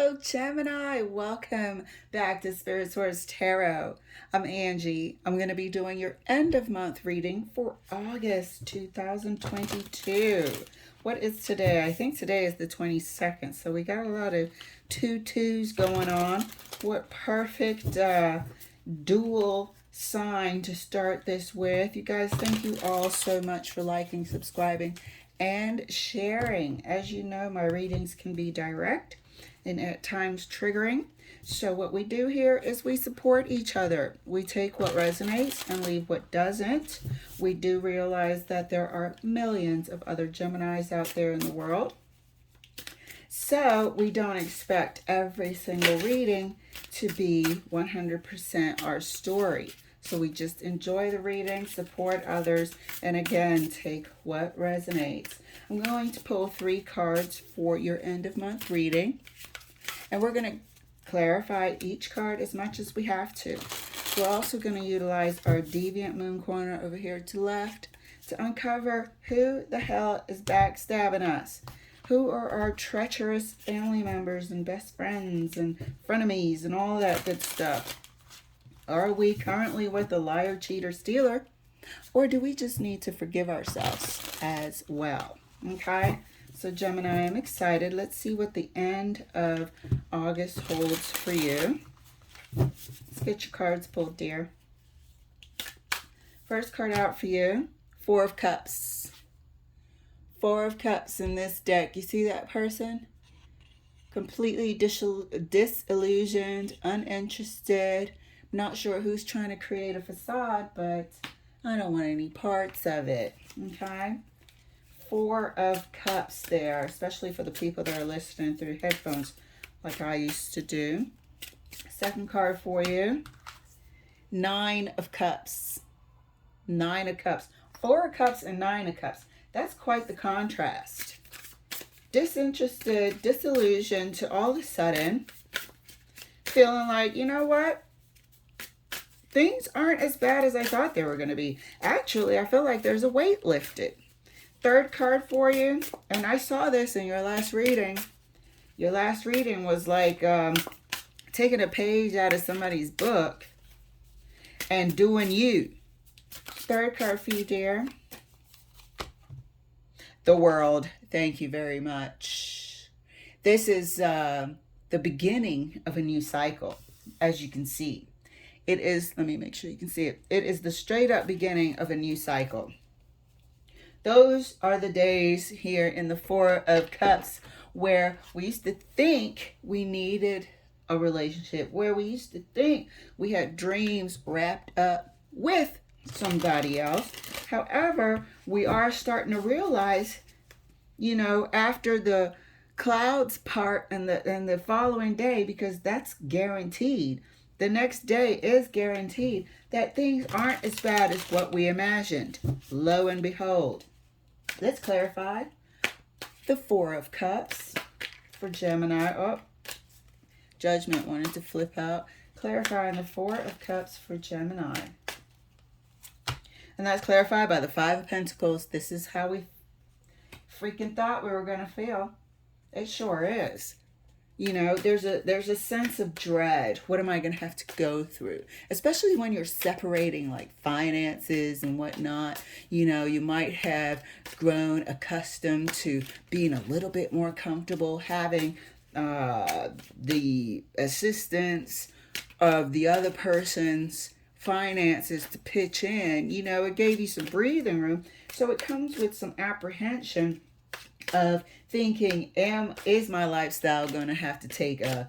Hello, Gemini. Welcome back to Spirit Source Tarot. I'm Angie. I'm going to be doing your end of month reading for August 2022. What is today? I think today is the 22nd, so we got a lot of twos going on. What perfect dual sign to start this with. You guys, thank you all so much for liking, subscribing, and sharing. As you know, my readings can be direct and at times triggering. So what we do here is we support each other. We take what resonates and leave what doesn't. We do realize that there are millions of other Geminis out there in the world. So we don't expect every single reading to be 100% our story. So we just enjoy the reading, support others, and again, take what resonates. I'm going to pull 3 cards for your end of month reading. And we're going to clarify each card as much as we have to. We're also going to utilize our deviant moon corner over here to the left to uncover who the hell is backstabbing us. Who are our treacherous family members and best friends and frenemies and all that good stuff? Are we currently with a liar, cheater, stealer? Or do we just need to forgive ourselves as well? Okay? So Gemini, I'm excited. Let's see what the end of August holds for you. Let's get your cards pulled, dear. First card out for you, 4 of Cups. 4 of Cups in this deck. You see that person? Completely disillusioned, uninterested. Not sure who's trying to create a facade, but I don't want any parts of it. Okay? 4 of Cups there, especially for the people that are listening through headphones like I used to do. Second card for you, 9 of Cups. 9 of Cups. 4 of Cups and 9 of Cups. That's quite the contrast. Disinterested, disillusioned to all of a sudden feeling like, you know what? Things aren't as bad as I thought they were going to be. Actually, I feel like there's a weight lifted. Third card for you, and I saw this in your last reading. Your last reading was like taking a page out of somebody's book and doing you. Third card for you, dear. The World. Thank you very much. This is the beginning of a new cycle, as you can see. It is, let me make sure you can see it. It is the straight up beginning of a new cycle. Those are the days here in the 4 of Cups where we used to think we needed a relationship, where we used to think we had dreams wrapped up with somebody else. However, we are starting to realize, you know, after the clouds part and the following day, because that's guaranteed, the next day is guaranteed, that things aren't as bad as what we imagined. Lo and behold. Let's clarify the 4 of Cups for Gemini. Oh, Judgment wanted to flip out. Clarifying the 4 of Cups for Gemini. And that's clarified by the 5 of Pentacles. This is how we freaking thought we were going to feel. It sure is. You know, there's a sense of dread. What am I going to have to go through? Especially when you're separating like finances and whatnot. You know, you might have grown accustomed to being a little bit more comfortable having the assistance of the other person's finances to pitch in. You know, it gave you some breathing room. So it comes with some apprehension of thinking, is my lifestyle going to have to take a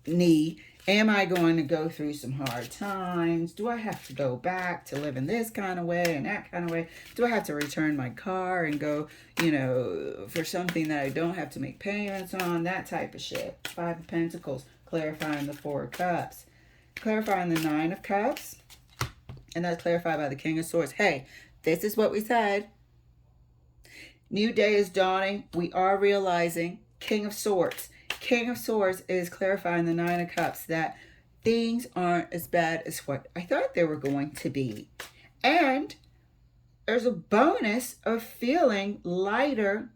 knee? Am I going to go through some hard times? Do I have to go back to living this kind of way and that kind of way? Do I have to return my car and go, you know, for something that I don't have to make payments on? That type of shit. 5 of Pentacles, clarifying the 4 of Cups. Clarifying the 9 of Cups. And that's clarified by the King of Swords. Hey, this is what we said. New day is dawning. We are realizing King of Swords. King of Swords is clarifying the 9 of Cups that things aren't as bad as what I thought they were going to be. And there's a bonus of feeling lighter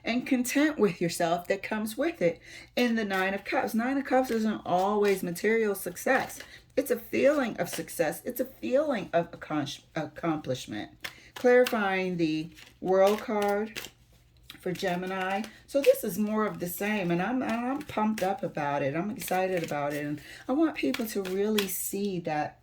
and content with yourself that comes with it. In the Nine of Cups, Nine of Cups isn't always material success. It's a feeling of success. It's a feeling of accomplishment. Clarifying the World card for Gemini. So this is more of the same, and I'm pumped up about it. I'm excited about it, and I want people to really see that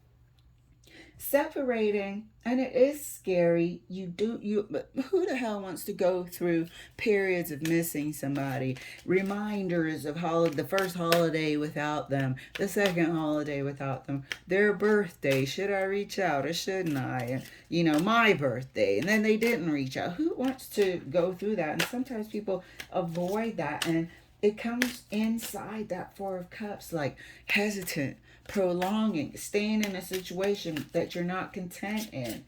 separating, and it is scary. But who the hell wants to go through periods of missing somebody, reminders of the first holiday without them, the second holiday without them, their birthday, should I reach out or shouldn't I, and my birthday, and then they didn't reach out. Who wants to go through that? And sometimes people avoid that, and it comes inside that Four of Cups, like hesitant, prolonging, staying in a situation that you're not content in,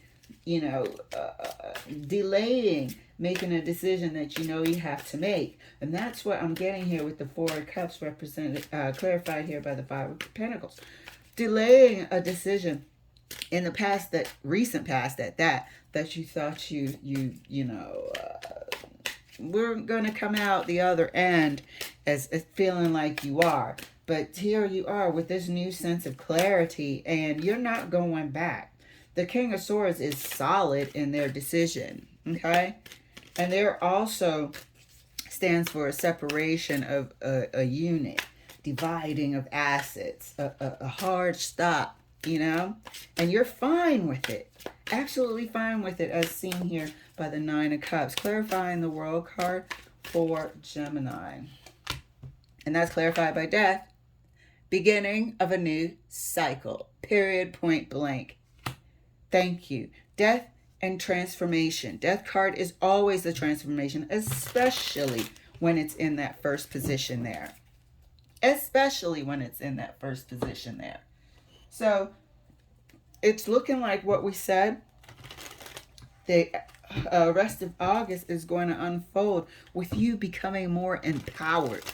delaying making a decision that you have to make. And that's what I'm getting here with the Four of Cups represented, clarified here by the Five of Pentacles. Delaying a decision in the past, that recent past at that you thought we're going to come out the other end as feeling like you are. But here you are with this new sense of clarity, and you're not going back. The King of Swords is solid in their decision, okay? And there also stands for a separation of a unit, dividing of assets, a hard stop, and you're fine with it. Absolutely fine with it, as seen here by the Nine of Cups. Clarifying the World card for Gemini. And that's clarified by death. Beginning of a new cycle. Period, point blank. Thank you. Death and transformation. Death card is always the transformation, especially when it's in that first position there. Especially when it's in that first position there. So it's looking like what we said. The rest of August is going to unfold with you becoming more empowered.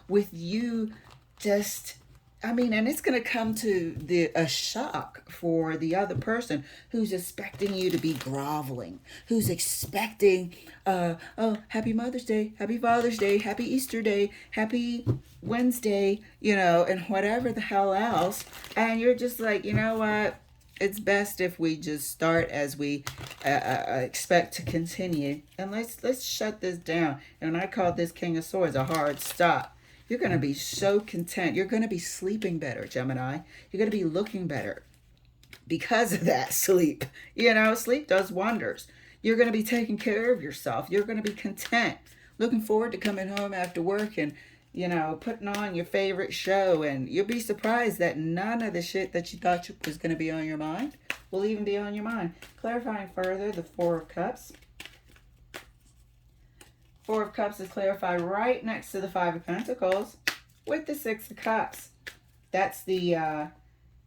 With you just... and it's going to come to a shock for the other person who's expecting you to be groveling, who's expecting, happy Mother's Day, happy Father's Day, happy Easter Day, happy Wednesday, and whatever the hell else. And you're just like, you know what? It's best if we just start as we expect to continue. And let's shut this down. And I call this King of Swords a hard stop. You're going to be so content. You're going to be sleeping better, Gemini. You're going to be looking better because of that sleep. Sleep does wonders. You're going to be taking care of yourself. You're going to be content. Looking forward to coming home after work and, putting on your favorite show. And you'll be surprised that none of the shit that you thought was going to be on your mind will even be on your mind. Clarifying further, the Four of Cups. Four of Cups is clarified right next to the Five of Pentacles with the Six of Cups. That's the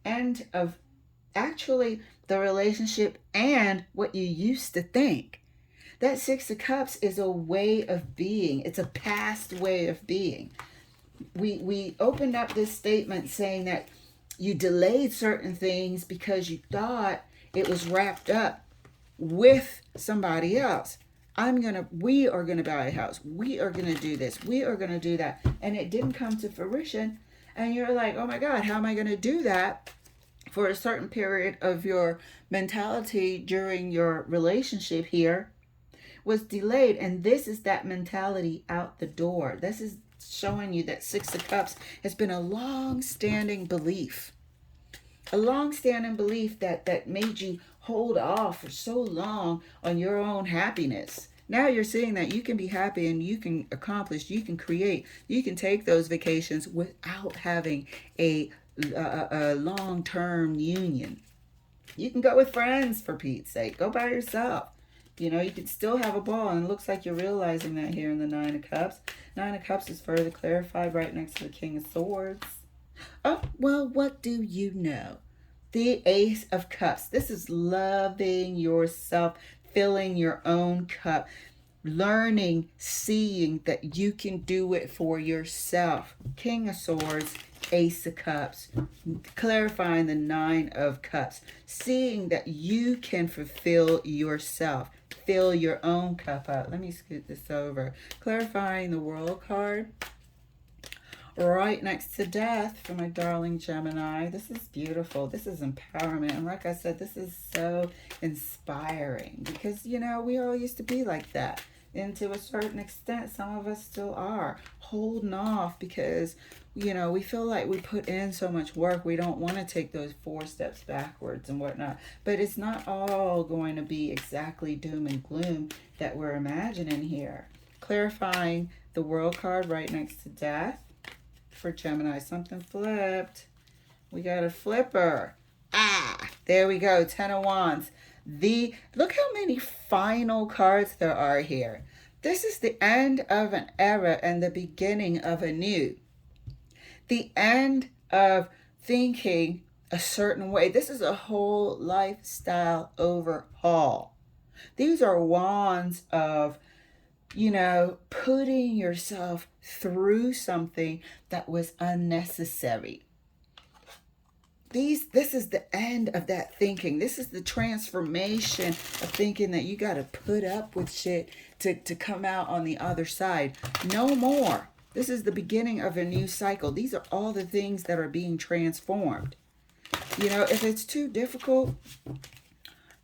end of actually the relationship and what you used to think. That Six of Cups is a way of being. It's a past way of being. We opened up this statement saying that you delayed certain things because you thought it was wrapped up with somebody else. We are going to buy a house. We are going to do this. We are going to do that. And it didn't come to fruition. And you're like, oh my God, how am I going to do that for a certain period of your mentality during your relationship here was delayed. And this is that mentality out the door. This is showing you that Six of Cups has been a long-standing belief. A long-standing belief that made you hold off for so long on your own happiness. Now you're seeing that you can be happy and you can accomplish, you can create, you can take those vacations without having a long-term union. You can go with friends, for Pete's sake. Go by yourself. You can still have a ball, and it looks like you're realizing that here in the Nine of Cups. Nine of Cups is further clarified right next to the King of Swords. Oh, well, what do you know? The Ace of Cups. This is loving yourself, filling your own cup, learning, seeing that you can do it for yourself. King of Swords, Ace of Cups, clarifying the Nine of Cups, seeing that you can fulfill yourself, fill your own cup up. Let me scoot this over. Clarifying the World card, right next to Death for my darling Gemini. This is beautiful. This is empowerment. And like I said, this is so inspiring because, you know, we all used to be like that. And to a certain extent, some of us still are holding off because, you know, we feel like we put in so much work. We don't want to take those 4 steps backwards and whatnot. But it's not all going to be exactly doom and gloom that we're imagining here. Clarifying the World card right next to Death for Gemini. Something flipped. We got a flipper. There we go. 10 of Wands. Look how many final cards there are here. This is the end of an era and the beginning of a new. The end of thinking a certain way. This is a whole lifestyle overhaul. These are wands of, you know, putting yourself through something that was unnecessary. This is the end of that thinking. This is the transformation of thinking that you got to put up with shit to come out on the other side. No more. This is the beginning of a new cycle. These are all the things that are being transformed. You know, if it's too difficult,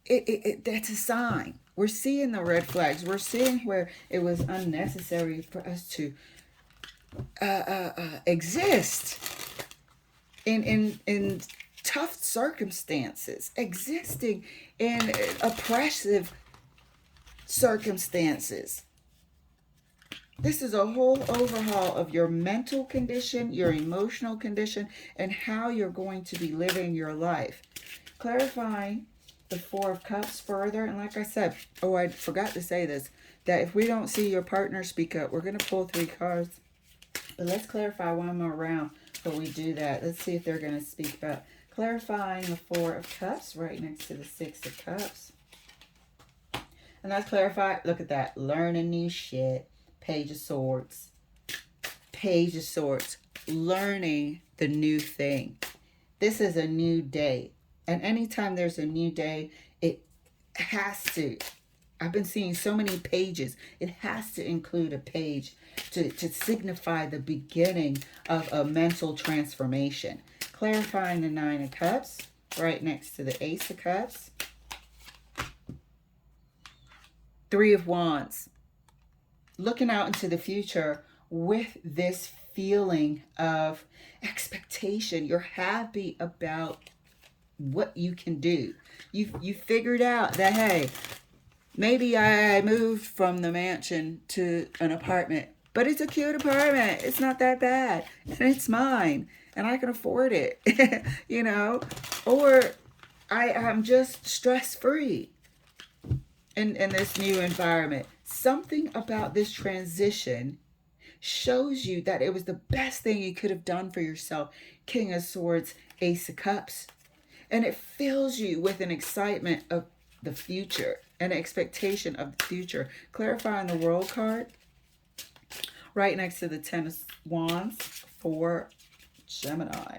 that's a sign. We're seeing the red flags. We're seeing where it was unnecessary for us to exist in tough circumstances, existing in oppressive circumstances. This is a whole overhaul of your mental condition, your emotional condition, and how you're going to be living your life. Clarifying the 4 of Cups further. And like I said, oh, I forgot to say this, that if we don't see your partner speak up, we're going to pull 3 cards. But let's clarify one more round before we do that. Let's see if they're going to speak up. Clarifying the 4 of Cups right next to the 6 of Cups. And that's clarified. Look at that. Learning new shit. Page of Swords. Page of Swords. Learning the new thing. This is a new day. And anytime there's a new day, it has to. I've been seeing so many pages. It has to include a page to signify the beginning of a mental transformation. Clarifying the 9 of Cups right next to the Ace of Cups. 3 of Wands. Looking out into the future with this feeling of expectation. You're happy about what you can do. You figured out that, hey, maybe I moved from the mansion to an apartment, but it's a cute apartment. It's not that bad. And it's mine. And I can afford it. You know? Or I'm just stress-free in this new environment. Something about this transition shows you that it was the best thing you could have done for yourself. King of Swords, Ace of Cups. And it fills you with an excitement of the future, an expectation of the future. Clarifying the World card right next to the 10 of Wands for Gemini.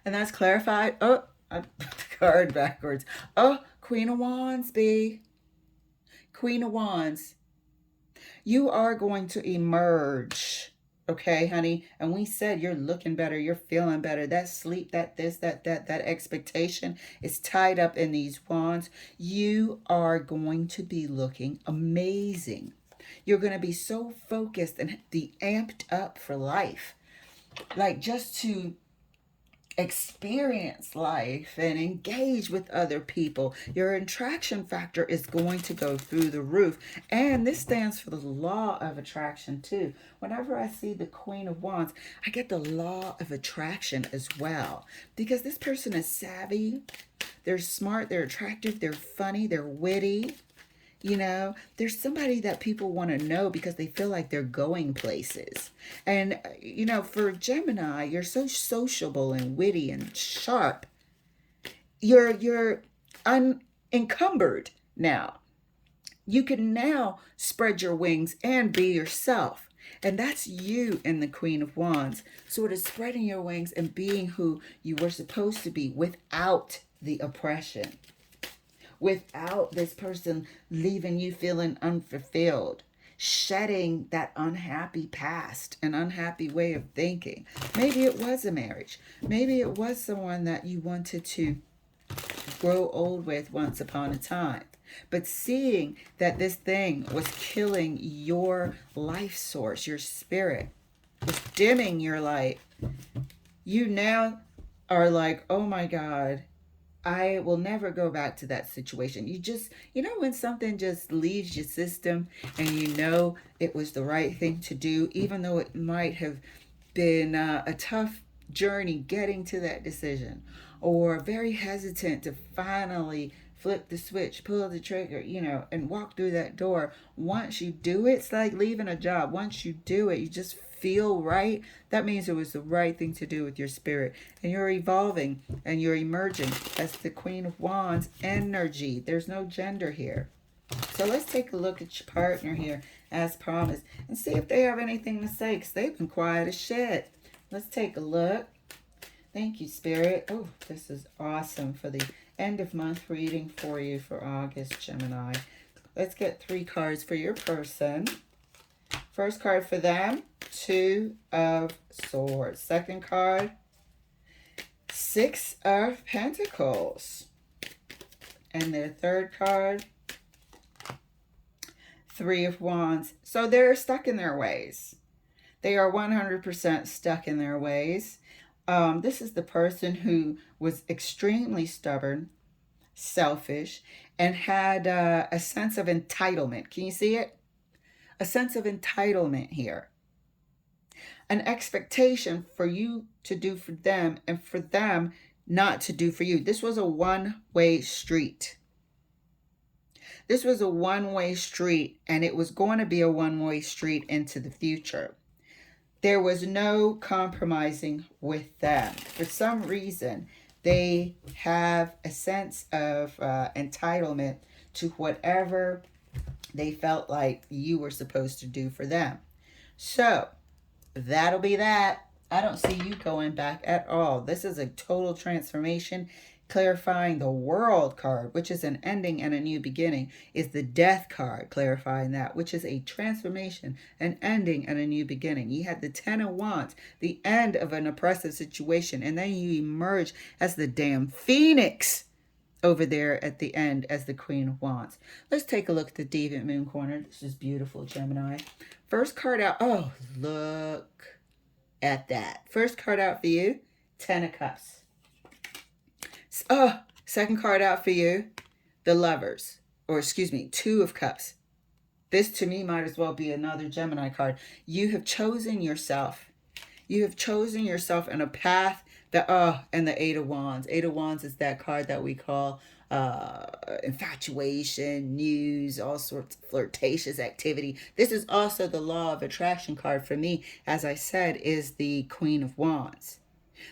And that's clarified. Oh, I put the card backwards. Oh, Queen of Wands, B. Queen of Wands. You are going to emerge. Okay, honey? And we said you're looking better. You're feeling better. That sleep, that this, that expectation is tied up in these wands. You are going to be looking amazing. You're going to be so focused and be amped up for life. Like just to experience life and engage with other people. Your attraction factor is going to go through the roof. And this stands for the law of attraction too. Whenever I see the Queen of Wands, I get the law of attraction as well. Because this person is savvy. They're smart. They're attractive. They're funny. They're witty. You know, there's somebody that people want to know because they feel like they're going places. And, you know, for Gemini, you're so sociable and witty and sharp. You're unencumbered now. You can now spread your wings and be yourself. And that's you in the Queen of Wands, sort of spreading your wings and being who you were supposed to be without the oppression, without this person leaving you feeling unfulfilled, shedding that unhappy past, an unhappy way of thinking. Maybe it was a marriage. Maybe it was someone that you wanted to grow old with once upon a time. But seeing that this thing was killing your life source, your spirit, was dimming your light, you now are like, oh my God, I will never go back to that situation. You know, when something just leaves your system and you know it was the right thing to do, even though it might have been a tough journey getting to that decision, or very hesitant to finally flip the switch, pull the trigger, you know, and walk through that door. Once you do it, it's like leaving a job. Once you do it, you just feel right. That means it was the right thing to do with your spirit. And you're evolving and you're emerging as the Queen of Wands energy. There's no gender here. So let's take a look at your partner here, as promised, and see if they have anything to say, because they've been quiet as shit. Let's take a look. Thank you, Spirit. Oh, this is awesome for the end of month reading for you for August, Gemini. Let's get 3 cards for your person. First card for them, 2 of Swords. Second card, 6 of Pentacles. And their third card, 3 of Wands. So they're stuck in their ways. They are 100% stuck in their ways. This is the person who was extremely stubborn, selfish, and had a sense of entitlement. Can you see it? A sense of entitlement here. An expectation for you to do for them and for them not to do for you. This was a one-way street. This was a one-way street, and it was going to be a one-way street into the future. There was no compromising with them. For some reason, they have a sense of entitlement to whatever they felt like you were supposed to do for them. So, that'll be that. I don't see you going back at all. This is a total transformation. Clarifying the World card, which is an ending and a new beginning, is the Death card, clarifying that, which is a transformation, an ending and a new beginning. You had the 10 of Wands, the end of an oppressive situation, and then you emerge as the damn Phoenix over there at the end as the Queen of Wands. Let's take a look at the Deviant Moon corner. This is beautiful, Gemini. First card out. Oh, look at that. First card out for you, 10 of Cups. Oh, second card out for you, the Lovers, or excuse me, 2 of Cups. This to me might as well be another Gemini card. You have chosen yourself. You have chosen yourself in a path that, and the 8 of Wands. 8 of Wands is that card that we call infatuation, news, all sorts of flirtatious activity. This is also the law of attraction card for me, as I said, is the Queen of Wands.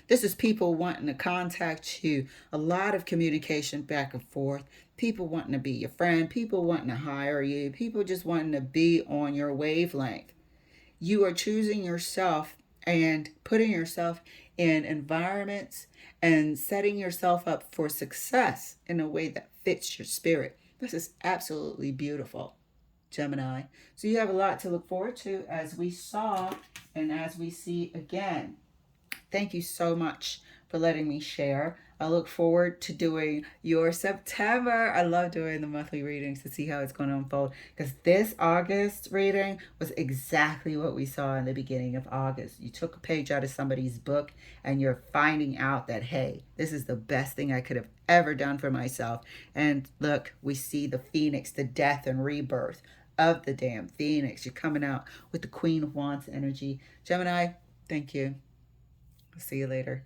This is people wanting to contact you, a lot of communication back and forth, people wanting to be your friend, people wanting to hire you, people just wanting to be on your wavelength. You are choosing yourself and putting yourself in environments and setting yourself up for success in a way that fits your spirit. This is absolutely beautiful, Gemini. So you have a lot to look forward to, as we saw and as we see again. Thank you so much for letting me share. I look forward to doing your September. I love doing the monthly readings to see how it's going to unfold, because this August reading was exactly what we saw in the beginning of August. You took a page out of somebody's book and you're finding out that, hey, this is the best thing I could have ever done for myself. And look, we see the Phoenix, the death and rebirth of the damn Phoenix. You're coming out with the Queen of Wands energy. Gemini, thank you. See you later.